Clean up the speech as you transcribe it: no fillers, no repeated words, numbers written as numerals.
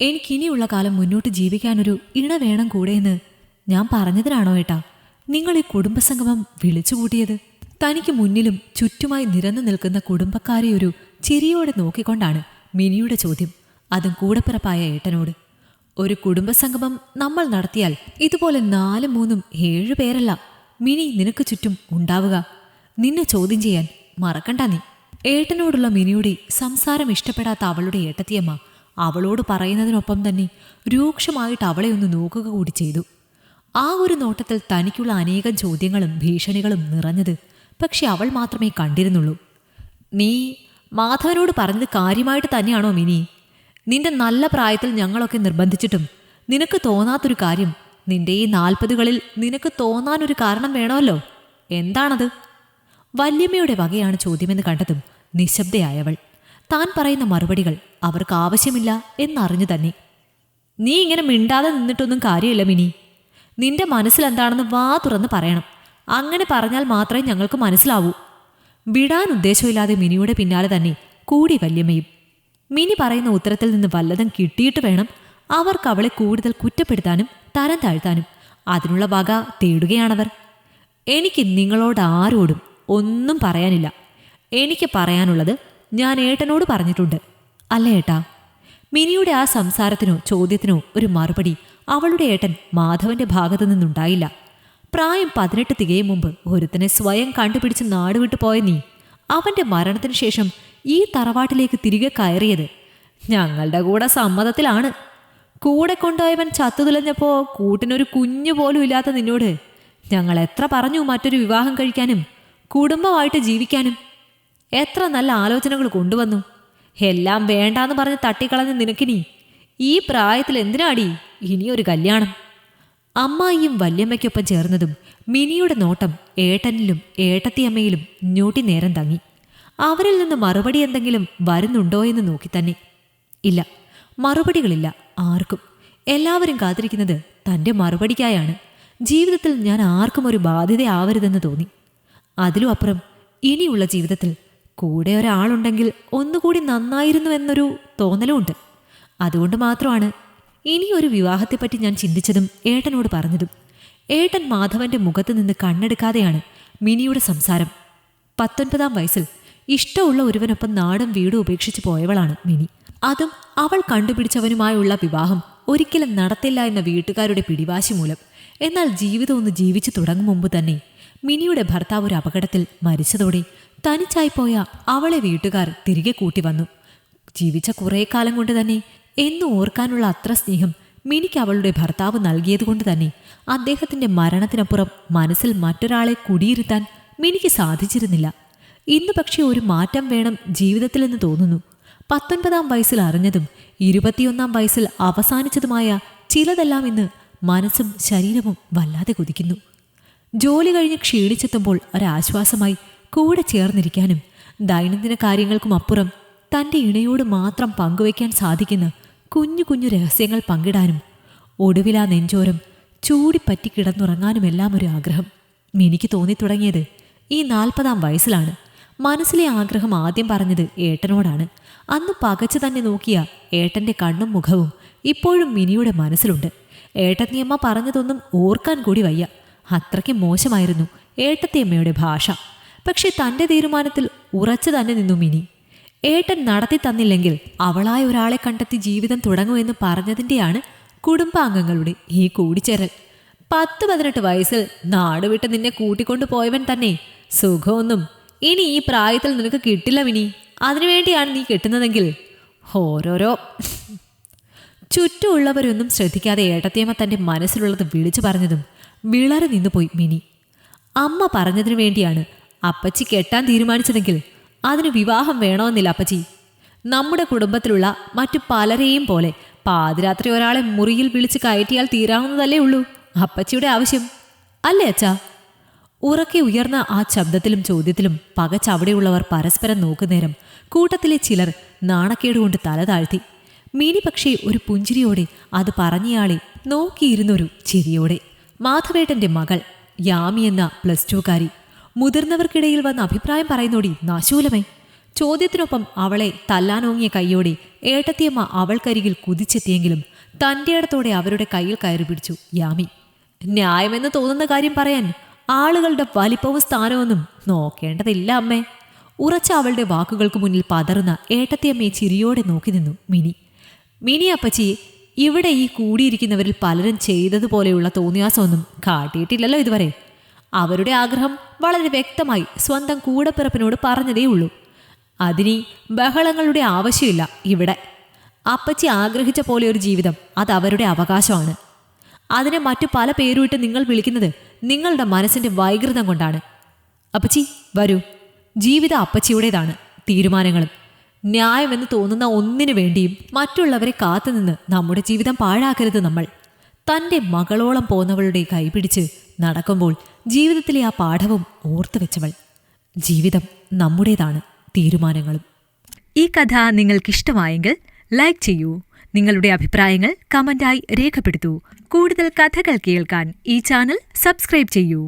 എനിക്കിനിയുള്ള കാലം മുന്നോട്ട് ജീവിക്കാനൊരു ഇണ വേണം കൂടെയെന്ന് ഞാൻ പറഞ്ഞതിനാണോ ഏട്ടാ നിങ്ങൾ ഈ കുടുംബസംഗമം വിളിച്ചുകൂട്ടിയത്? തനിക്ക് മുന്നിലും ചുറ്റുമായി നിരന്നു നിൽക്കുന്ന കുടുംബക്കാരെ ഒരു ചിരിയോടെ നോക്കിക്കൊണ്ടാണ് മിനിയുടെ ചോദ്യം, അതും കൂടപ്പിറപ്പായ ഏട്ടനോട്. ഒരു കുടുംബസംഗമം നമ്മൾ നടത്തിയാൽ ഇതുപോലെ 4, 3, 7 പേരല്ല മിനി നിനക്ക് ചുറ്റും ഉണ്ടാവുക. നിന്നെ ചോദ്യം ചെയ്യാൻ മറക്കണ്ട നീ. ഏട്ടനോടുള്ള മിനിയുടെ സംസാരം ഇഷ്ടപ്പെടാത്ത അവളുടെ ഏട്ടത്തിയമ്മ അവളോട് പറയുന്നതിനൊപ്പം തന്നെ രൂക്ഷമായിട്ട് അവളെ ഒന്ന് നോക്കുക കൂടി ചെയ്തു. ആ ഒരു നോട്ടത്തിൽ തനിക്കുള്ള അനേകം ചോദ്യങ്ങളും ഭീഷണികളും നിറഞ്ഞത് പക്ഷെ അവൾ മാത്രമേ കണ്ടിരുന്നുള്ളൂ. നീ മാധവനോട് പറഞ്ഞത് കാര്യമായിട്ട് തന്നെയാണോ മിനി? നിന്റെ നല്ല പ്രായത്തിൽ ഞങ്ങളൊക്കെ നിർബന്ധിച്ചിട്ടും നിനക്ക് തോന്നാത്തൊരു കാര്യം നിന്റെ ഈ 40കളിൽ നിനക്ക് തോന്നാനൊരു കാരണം വേണമല്ലോ. എന്താണത്? വല്യമ്മയുടെ വകയാണ് ചോദ്യമെന്ന് കണ്ടതും നിശബ്ദയായവൾ. താൻ പറയുന്ന മറുപടികൾ അവർക്ക് ആവശ്യമില്ല എന്നറിഞ്ഞു തന്നെ. നീ ഇങ്ങനെ മിണ്ടാതെ നിന്നിട്ടൊന്നും കാര്യമില്ല മിനി. നിന്റെ മനസ്സിലെന്താണെന്ന് വാ തുറന്ന് പറയണം. അങ്ങനെ പറഞ്ഞാൽ മാത്രമേ ഞങ്ങൾക്ക് മനസ്സിലാവൂ. വിടാൻ ഉദ്ദേശമില്ലാതെ മിനിയുടെ പിന്നാലെ തന്നെ കൂടി വല്യമ്മയും. മിനി പറയുന്ന ഉത്തരത്തിൽ നിന്ന് വല്ലതും കിട്ടിയിട്ട് വേണം അവർക്ക് അവളെ കൂടുതൽ കുറ്റപ്പെടുത്താനും തരം താഴ്ത്താനും. അതിനുള്ള വക തേടുകയാണവർ. എനിക്ക് നിങ്ങളോട് ആരോടും ഒന്നും പറയാനില്ല. എനിക്ക് പറയാനുള്ളത് ഞാൻ ഏട്ടനോട് പറഞ്ഞിട്ടുണ്ട്, അല്ലേ ഏട്ടാ? മിനിയുടെ ആ സംസാരത്തിനോ ചോദ്യത്തിനോ ഒരു മറുപടി അവളുടെ ഏട്ടൻ മാധവന്റെ ഭാഗത്തു നിന്നുണ്ടായില്ല. പ്രായം 18 തികയും മുമ്പ് ഒരുത്തനെ സ്വയം കണ്ടുപിടിച്ച് നാടുവിട്ടു പോയ നീ അവന്റെ മരണത്തിന് ശേഷം ഈ തറവാട്ടിലേക്ക് തിരികെ കയറിയത് ഞങ്ങളുടെ കൂടെ സമ്മതത്തിലാണ്. കൂടെ കൊണ്ടുപോയവൻ ചത്തുതുലഞ്ഞപ്പോ കൂട്ടിനൊരു കുഞ്ഞു പോലും ഇല്ലാത്ത നിന്നോട് ഞങ്ങൾ എത്ര പറഞ്ഞു മറ്റൊരു വിവാഹം കഴിക്കാനും കുടുംബമായിട്ട് ജീവിക്കാനും. എത്ര നല്ല ആലോചനകൾ കൊണ്ടുവന്നു. എല്ലാം വേണ്ടാന്ന് പറഞ്ഞ് തട്ടിക്കളഞ്ഞ നിനക്കിനി ഈ പ്രായത്തിൽ എന്തിനാടി ഇനിയൊരു കല്യാണം? അമ്മായിയും വല്യമ്മയ്ക്കൊപ്പം ചേർന്നതും മിനിയുടെ നോട്ടം ഏട്ടനിലും ഏട്ടത്തിയമ്മയിലും ഞൊട്ടി നേരം തങ്ങി. അവരിൽ നിന്ന് മറുപടി എന്തെങ്കിലും വരുന്നുണ്ടോ എന്ന് നോക്കി തന്നെ. ഇല്ല, മറുപടികളില്ല ആർക്കും. എല്ലാവരും കാത്തിരിക്കുന്നത് തൻ്റെ മറുപടിക്കായാണ്. ജീവിതത്തിൽ ഞാൻ ആർക്കും ഒരു ബാധ്യതയാവരുതെന്ന് തോന്നി. അതിലും അപ്പുറം ഇനിയുള്ള ജീവിതത്തിൽ കൂടെ ഒരാളുണ്ടെങ്കിൽ ഒന്നുകൂടി നന്നായിരുന്നു എന്നൊരു തോന്നലുമുണ്ട്. അതുകൊണ്ട് മാത്രമാണ് ഇനിയൊരു വിവാഹത്തെപ്പറ്റി ഞാൻ ചിന്തിച്ചതും ഏട്ടനോട് പറഞ്ഞതും. ഏട്ടൻ മാധവന്റെ മുഖത്ത് നിന്ന് കണ്ണെടുക്കാതെയാണ് മിനിയുടെ സംസാരം. 19-ാം വയസ്സിൽ ഇഷ്ടമുള്ള ഒരുവനൊപ്പം നാടും വീടും ഉപേക്ഷിച്ച് പോയവളാണ് മിനി. അതും അവൾ കണ്ടുപിടിച്ചവനുമായുള്ള വിവാഹം ഒരിക്കലും നടത്തില്ല എന്ന വീട്ടുകാരുടെ പിടിവാശി മൂലം. എന്നാൽ ജീവിതം ഒന്ന് ജീവിച്ചു തുടങ്ങും മുമ്പ് തന്നെ മിനിയുടെ ഭർത്താവ് ഒരു അപകടത്തിൽ മരിച്ചതോടെ തനിച്ചായിപ്പോയ അവളെ വീട്ടുകാർ തിരികെ കൂട്ടി വന്നു. ജീവിച്ച കുറേ കാലം കൊണ്ട് തന്നെ എന്നും ഓർക്കാനുള്ള അത്ര സ്നേഹം മിനിക്ക് അവളുടെ ഭർത്താവ് നൽകിയതുകൊണ്ട് തന്നെ അദ്ദേഹത്തിന്റെ മരണത്തിനപ്പുറം മനസ്സിൽ മറ്റൊരാളെ കുടിയിരുത്താൻ മിനിക്ക് സാധിച്ചിരുന്നില്ല. ഇന്ന് പക്ഷേ ഒരു മാറ്റം വേണം ജീവിതത്തിലെന്ന് തോന്നുന്നു. 19-ാം വയസ്സിൽ അറിഞ്ഞതും 21-ാം വയസ്സിൽ അവസാനിച്ചതുമായ ചിലതെല്ലാം ഇന്ന് മനസ്സും ശരീരവും വല്ലാതെ കൊതിക്കുന്നു. ജോലി കഴിഞ്ഞ് ക്ഷീണിച്ചെത്തുമ്പോൾ ഒരാശ്വാസമായി കൂടെ ചേർന്നിരിക്കാനും ദൈനംദിന കാര്യങ്ങൾക്കും അപ്പുറം തൻ്റെ ഇണയോട് മാത്രം പങ്കുവയ്ക്കാൻ സാധിക്കുന്ന കുഞ്ഞു കുഞ്ഞു രഹസ്യങ്ങൾ പങ്കിടാനും ഒടുവിലാ നെഞ്ചോരം ചൂടിപ്പറ്റി കിടന്നുറങ്ങാനുമെല്ലാം ഒരു ആഗ്രഹം മിനിക്ക് തോന്നിത്തുടങ്ങിയത് ഈ 40-ാം വയസ്സിലാണ്. മനസ്സിലെ ആഗ്രഹം ആദ്യം പറഞ്ഞത് ഏട്ടനോടാണ്. അന്ന് പകച്ചു തന്നെ നോക്കിയ ഏട്ടൻ്റെ കണ്ണും മുഖവും ഇപ്പോഴും മിനിയുടെ മനസ്സിലുണ്ട്. ഏട്ടത്തിയമ്മ പറഞ്ഞതൊന്നും ഓർക്കാൻ കൂടി വയ്യ. അത്രയ്ക്ക് മോശമായിരുന്നു ഏട്ടത്തിയമ്മയുടെ ഭാഷ. പക്ഷെ തൻ്റെ തീരുമാനത്തിൽ ഉറച്ചു തന്നെ നിന്നു മിനി. ഏട്ടൻ നടത്തി തന്നില്ലെങ്കിൽ അവളായ ഒരാളെ കണ്ടെത്തി ജീവിതം തുടങ്ങുമെന്ന് പറഞ്ഞതിൻ്റെയാണ് കുടുംബാംഗങ്ങളുടെ ഈ കൂടിച്ചേരൽ. 10-18 വയസ്സിൽ നാടുവിട്ട് നിന്നെ കൂട്ടിക്കൊണ്ടു പോയവൻ തന്നെ സുഖമൊന്നും ഇനി ഈ പ്രായത്തിൽ നിനക്ക് കിട്ടില്ല മിനി. അതിനുവേണ്ടിയാണ് നീ കെട്ടുന്നതെങ്കിൽ ഓരോരോ. ചുറ്റുമുള്ളവരൊന്നും ശ്രദ്ധിക്കാതെ ഏട്ടത്തിയമ്മ തൻ്റെ മനസ്സിലുള്ളത് വിളിച്ചു പറഞ്ഞതും വിളറി നിന്നുപോയി മിനി. അമ്മ പറഞ്ഞതിനു വേണ്ടിയാണ് അപ്പച്ചി കെട്ടാൻ തീരുമാനിച്ചതെങ്കിൽ അതിന് വിവാഹം വേണമെന്നില്ല അപ്പച്ചി. നമ്മുടെ കുടുംബത്തിലുള്ള മറ്റു പലരെയും പോലെ പാതിരാത്രി ഒരാളെ മുറിയിൽ വിളിച്ച് കയറ്റിയാൽ തീരാവുന്നതല്ലേ ഉള്ളൂ അപ്പച്ചിയുടെ ആവശ്യം, അല്ലേ അച്ഛാ? ഉറക്കെ ഉയർന്ന ആ ശബ്ദത്തിലും ചോദ്യത്തിലും പകച്ചവിടെയുള്ളവർ പരസ്പരം നോക്കുന്നേരം കൂട്ടത്തിലെ ചിലർ നാണക്കേടുകൊണ്ട് തല താഴ്ത്തി. മിനി പക്ഷേ ഒരു പുഞ്ചിരിയോടെ അത് പറഞ്ഞയാളെ നോക്കിയിരുന്നൊരു ചിരിയോടെ. മാധവേട്ടൻ്റെ മകൾ യാമി എന്ന +2കാരി മുതിർന്നവർക്കിടയിൽ വന്ന് അഭിപ്രായം പറയുന്നോടി നാശൂലമേ. ചോദ്യത്തിനൊപ്പം അവളെ തല്ലാനോങ്ങിയ കൈയോടെ ഏട്ടത്തിയമ്മ അവൾക്കരികിൽ കുതിച്ചെത്തിയെങ്കിലും തൻ്റെ ഇടത്തോടെ അവരുടെ കയ്യിൽ കയറി പിടിച്ചു യാമി. ന്യായമെന്ന് തോന്നുന്ന കാര്യം പറയാൻ ആളുകളുടെ വലിപ്പവും സ്ഥാനമൊന്നും നോക്കേണ്ടതില്ല അമ്മേ. ഉറച്ച അവളുടെ വാക്കുകൾക്ക് മുന്നിൽ പതറുന്ന ഏട്ടത്തിയമ്മയെ ചിരിയോടെ നോക്കി നിന്നു മിനി അപ്പച്ചി, ഇവിടെ ഈ കൂടിയിരിക്കുന്നവരിൽ പലരും ചെയ്തതുപോലെയുള്ള തോന്നിയാസമൊന്നും കാട്ടിയിട്ടില്ലല്ലോ ഇതുവരെ. അവരുടെ ആഗ്രഹം വളരെ വ്യക്തമായി സ്വന്തം കൂടപ്പിറപ്പിനോട് പറഞ്ഞതേ ഉള്ളൂ. അതിനീ ബഹളങ്ങളുടെ ആവശ്യമില്ല ഇവിടെ. അപ്പച്ചി ആഗ്രഹിച്ച പോലെ ഒരു ജീവിതം അത് അവരുടെ അവകാശമാണ്. അതിനെ മറ്റു പല പേരുമിട്ട് നിങ്ങൾ വിളിക്കുന്നത് നിങ്ങളുടെ മനസ്സിൻ്റെ വൈകൃതം കൊണ്ടാണ്. അപ്പച്ചി വരൂ, ജീവിതം അപ്പച്ചിയുടേതാണ്. തീരുമാനങ്ങളും ന്യായമെന്ന് തോന്നുന്ന ഒന്നിനു വേണ്ടിയും മറ്റുള്ളവരെ കാത്തുനിന്ന് നമ്മുടെ ജീവിതം പാഴാക്കരുത് നമ്മൾ. തൻ്റെ മകളോളം പോന്നവളുടെ കൈപിടിച്ച് നടക്കുമ്പോൾ ജീവിതത്തിലെ ആ പാഠവും ഓർത്തു വെച്ചവൾ. ജീവിതം നമ്മുടേതാണ്, തീരുമാനങ്ങളും. ഈ കഥ നിങ്ങൾക്കിഷ്ടമായെങ്കിൽ ലൈക്ക് ചെയ്യൂ. നിങ്ങളുടെ അഭിപ്രായങ്ങൾ കമന്റായി രേഖപ്പെടുത്തൂ. കൂടുതൽ കഥകൾ കേൾക്കാൻ ഈ ചാനൽ സബ്സ്ക്രൈബ് ചെയ്യൂ.